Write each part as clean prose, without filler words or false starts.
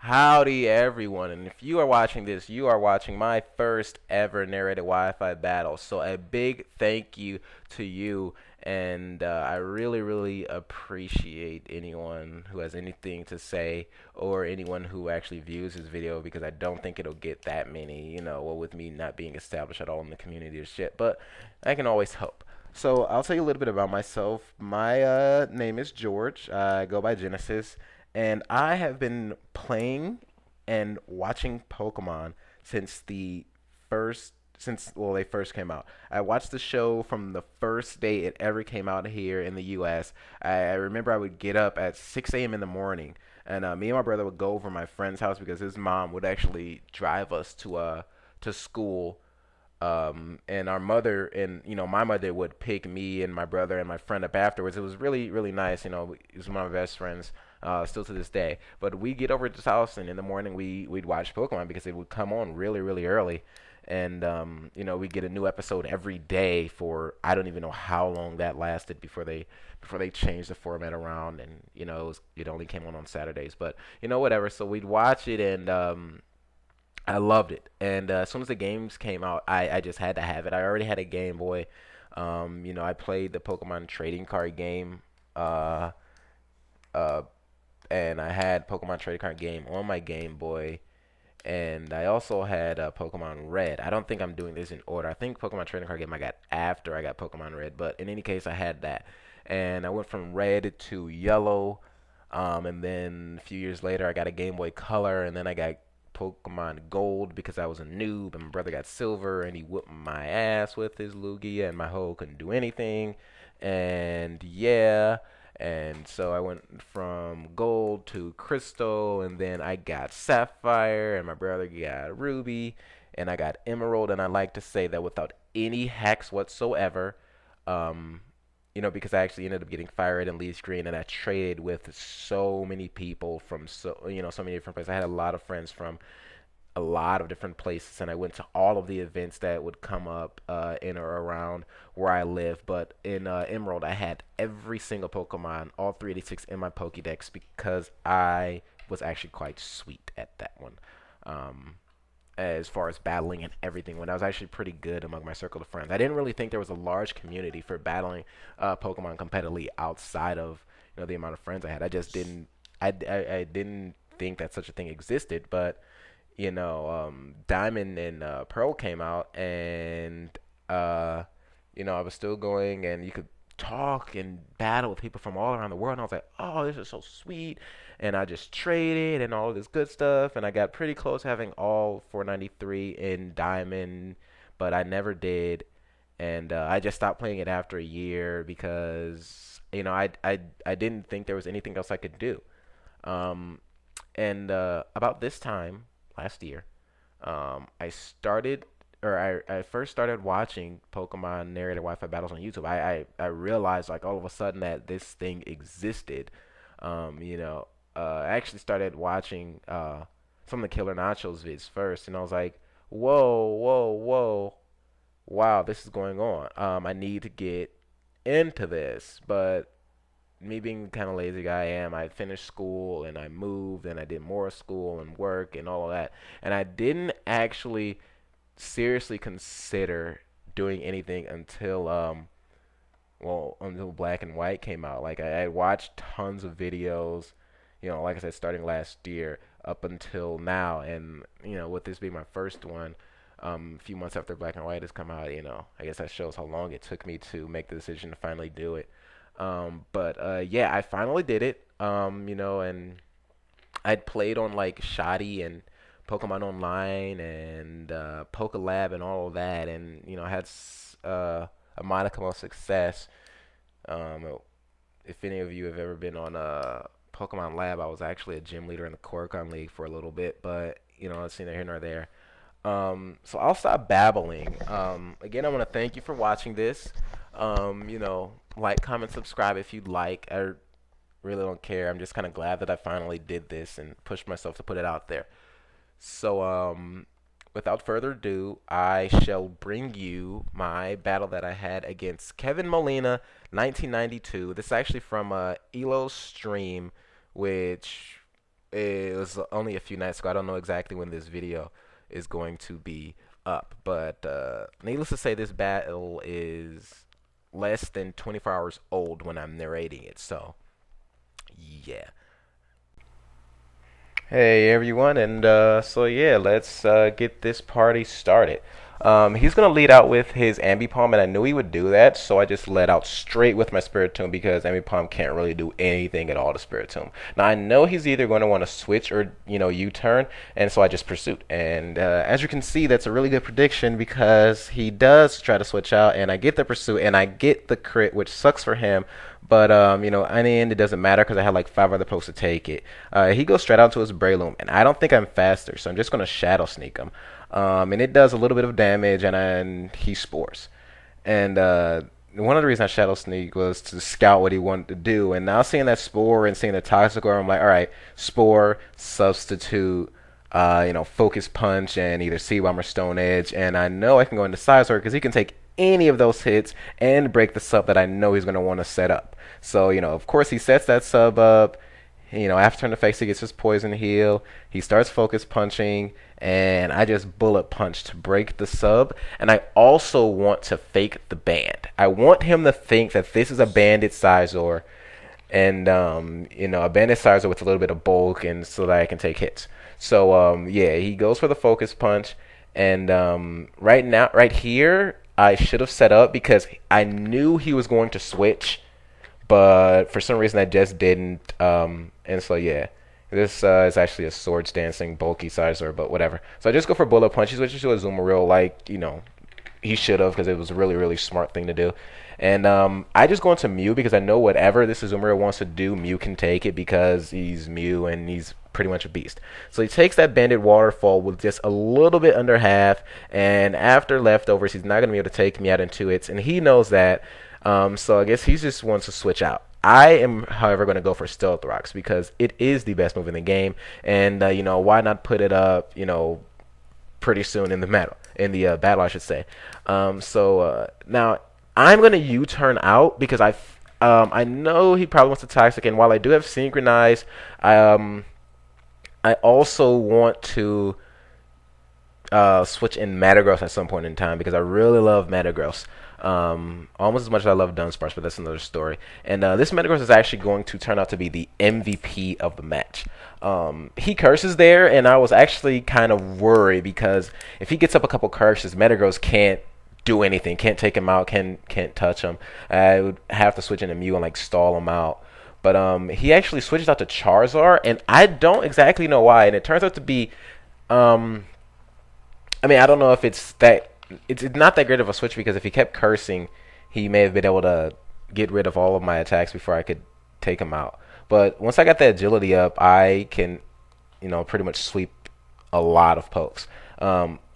Howdy, everyone. And if you are watching this, you are watching my first ever narrated Wi-Fi battle. So a big thank you to you. And I really, really appreciate anyone who has anything to say or anyone who actually views this video because I don't think it'll get that many, well, with me not being established at all in the community or shit. But I can always hope. So I'll tell you a little bit about myself. My name is George. I go by Genesis. And I have been playing and watching Pokemon since they first came out. I watched the show from the first day it ever came out here in the U.S. I remember I would get up at 6 a.m. in the morning, and me and my brother would go over to my friend's house because his mom would actually drive us to school. And our mother and my mother would pick me and my brother and my friend up afterwards. It was really really nice. He was one of my best friends, still to this day. But we get over to his house, and in the morning we'd watch Pokemon because it would come on really really early, and we get a new episode every day for I don't even know how long that lasted before they changed the format around, and it only came on Saturdays, but whatever. So we'd watch it, and I loved it. And as soon as the games came out, I just had to have it. I already had a Game Boy. I played the Pokemon trading card game. Uh, uh, and I had Pokemon trading card game on my Game Boy. And I also had Pokemon Red. I don't think I'm doing this in order. I think Pokemon trading card game I got after I got Pokemon Red. But in any case, I had that. And I went from Red to Yellow. And then a few years later, I got a Game Boy Color. And then I got Pokemon Gold because I was a noob, and my brother got Silver, and he whooped my ass with his Lugia, and my hoe couldn't do anything, and yeah, and so I went from Gold to Crystal, and then I got Sapphire, and my brother got Ruby, and I got Emerald, and I like to say that without any hacks whatsoever, um, because I actually ended up getting Fire Red and Leaf Green, and I traded with so many people from so many different places. I had a lot of friends from a lot of different places, and I went to all of the events that would come up in or around where I live. But in Emerald, I had every single Pokemon, all 386 in my Pokédex because I was actually quite sweet at that one. Um, as far as battling and everything when I was actually pretty good among my circle of friends. I didn't really think there was a large community for battling Pokemon competitively outside of the amount of friends I had. I just didn't I didn't think that such a thing existed. But Diamond and Pearl came out, and I was still going, and you could talk and battle with people from all around the world. And I was like, oh, this is so sweet. And I just traded and all this good stuff. And I got pretty close having all 493 in Diamond, but I never did. And I just stopped playing it after a year because I didn't think there was anything else I could do. Um, and about this time last year, I started, or I first started watching Pokemon narrated Wi-Fi battles on YouTube. I realized like all of a sudden that this thing existed. I actually started watching some of the Killer Nachos vids first, and I was like, whoa, whoa, whoa, wow, this is going on. I need to get into this, but me being the kind of lazy guy I am, I finished school and I moved and I did more school and work and all of that. And I didn't actually seriously consider doing anything until Black and White came out. Like I watched tons of videos, like I said, starting last year up until now, and with this being my first one, a few months after Black and White has come out, I guess that shows how long it took me to make the decision to finally do it. But yeah, I finally did it. And I'd played on like Shoddy and Pokemon Online and Pokelab and all of that, and had a modicum of success. Um, if any of you have ever been on Pokemon Lab, I was actually a gym leader in the Koricon League for a little bit, but it's neither here nor there. So I'll stop babbling. Again, I want to thank you for watching this. Like, comment, subscribe if you'd like. I really don't care. I'm just kind of glad that I finally did this and pushed myself to put it out there. So, without further ado, I shall bring you my battle that I had against Kevin Molina, 1992. This is actually from Elo's stream, which It was only a few nights ago. I don't know exactly when this video is going to be up, but needless to say, this battle is less than 24 hours old when I'm narrating it. So, yeah. Hey everyone, and so yeah, let's get this party started. He's gonna lead out with his Ambipom, and I knew he would do that, so I just led out straight with my Spiritomb because Ambipom can't really do anything at all to Spiritomb. Now I know he's either going to want to switch or U-turn, and so I just pursued. And as you can see, that's a really good prediction because he does try to switch out, and I get the pursuit, and I get the crit, which sucks for him. But in the end, it doesn't matter because I had like 5 other pokes to take it. He goes straight out to his Breloom, and I don't think I'm faster, so I'm just gonna Shadow Sneak him. And it does a little bit of damage, and he spores. And one of the reasons I Shadow Sneak was to scout what he wanted to do. And now seeing that Spore and seeing the Toxicroak, I'm like, all right, Spore, Substitute, Focus Punch, and either Sea-Bomb or Stone Edge. And I know I can go into Sizor because he can take any of those hits and break the sub that I know he's going to want to set up. So, of course, he sets that sub up. After turn effects, he gets his poison heal. He starts focus punching, and I just bullet punch to break the sub. And I also want to fake the band. I want him to think that this is a banded Sizor, and a banded Sizor with a little bit of bulk, and so that I can take hits. So yeah, he goes for the focus punch, and right here, I should have set up because I knew he was going to switch, but for some reason I just didn't. And so yeah, this is actually a Swords Dancing bulky Sizor, but whatever. So I just go for Bullet Punch. He switches to a Azumarill like he should have because it was a really really smart thing to do. And I just go into Mew because I know whatever this Azumarill wants to do, Mew can take it because he's Mew and he's pretty much a beast. So he takes that Banded Waterfall with just a little bit under half, and after leftovers, he's not going to be able to take me out in 2 hits, and he knows that. So I guess he just wants to switch out. I am, however, going to go for Stealth Rocks because it is the best move in the game, and why not put it up, pretty soon in the battle, I should say. So now I'm going to U-turn out because I know he probably wants to Toxic, and while I do have Synchronize, I also want to switch in Metagross at some point in time because I really love Metagross. Almost as much as I love Dunsparce, but that's another story. And this Metagross is actually going to turn out to be the MVP of the match. He curses there, and I was actually kind of worried because if he gets up a couple curses, Metagross can't do anything, can't take him out, can't touch him. I would have to switch into Mew and like stall him out. But he actually switches out to Charizard, and I don't exactly know why. And it turns out to be, I don't know if it's not that great of a switch because if he kept cursing, he may have been able to get rid of all of my attacks before I could take him out. But once I got the agility up, I can, pretty much sweep a lot of pokes.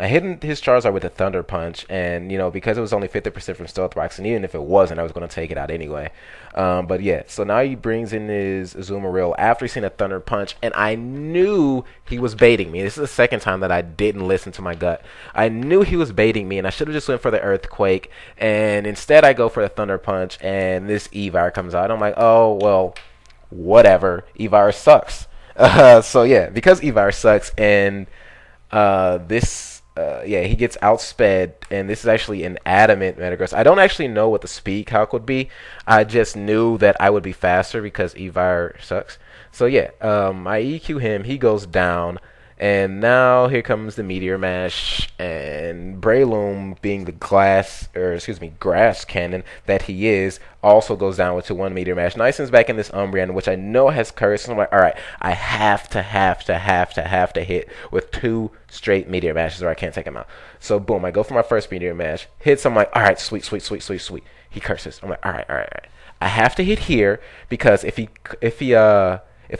I hit his Charizard with a Thunder Punch, and because it was only 50% from Stealth Rocks, and even if it wasn't, I was going to take it out anyway. But yeah, so now he brings in his Azumarill after he's seen a Thunder Punch, and I knew he was baiting me. This is the second time that I didn't listen to my gut. I knew he was baiting me, and I should have just went for the Earthquake, and instead I go for the Thunder Punch, and this Evire comes out. I'm like, oh well, whatever. Evire sucks. So yeah, because Evire sucks, and he gets outsped, and this is actually an adamant Metagross. I don't actually know what the speed calc would be. I just knew that I would be faster because Evire sucks. So yeah, I EQ him. He goes down, and now here comes the Meteor Mash, and Breloom, being the grass cannon that he is, also goes down with 1 Meteor Mash. Now he sends back in this Umbreon, which I know has Curse. So I'm like, all right, I have to hit with 2 straight Meteor Mashes or I can't take him out. So boom, I go for my first Meteor Mash, hits. I'm like, all right, sweet. He curses. I'm like, all right. I have to hit here because if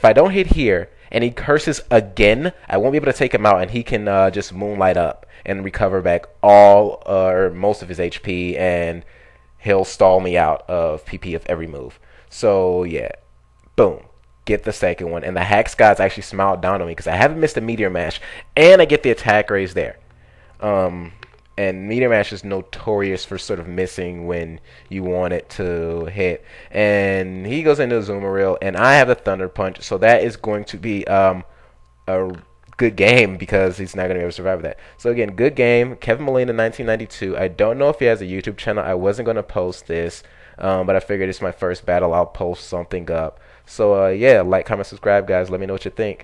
I don't hit here and he curses again, I won't be able to take him out, and he can just Moonlight up and recover back all or most of his HP, and he'll stall me out of PP of every move. So yeah, boom, get the second one, and the Hax Gods actually smiled down on me because I haven't missed a Meteor Mash, and I get the attack raise there. And Meteor Mash is notorious for sort of missing when you want it to hit. And he goes into Azumarill, and I have the Thunder Punch, so that is going to be a good game because he's not gonna be able to survive that. So again, good game. Kevin Molina 1992. I don't know if he has a YouTube channel. I wasn't gonna post this, but I figured it's my first battle. I'll post something up. So yeah, like, comment, subscribe, guys. Let me know what you think.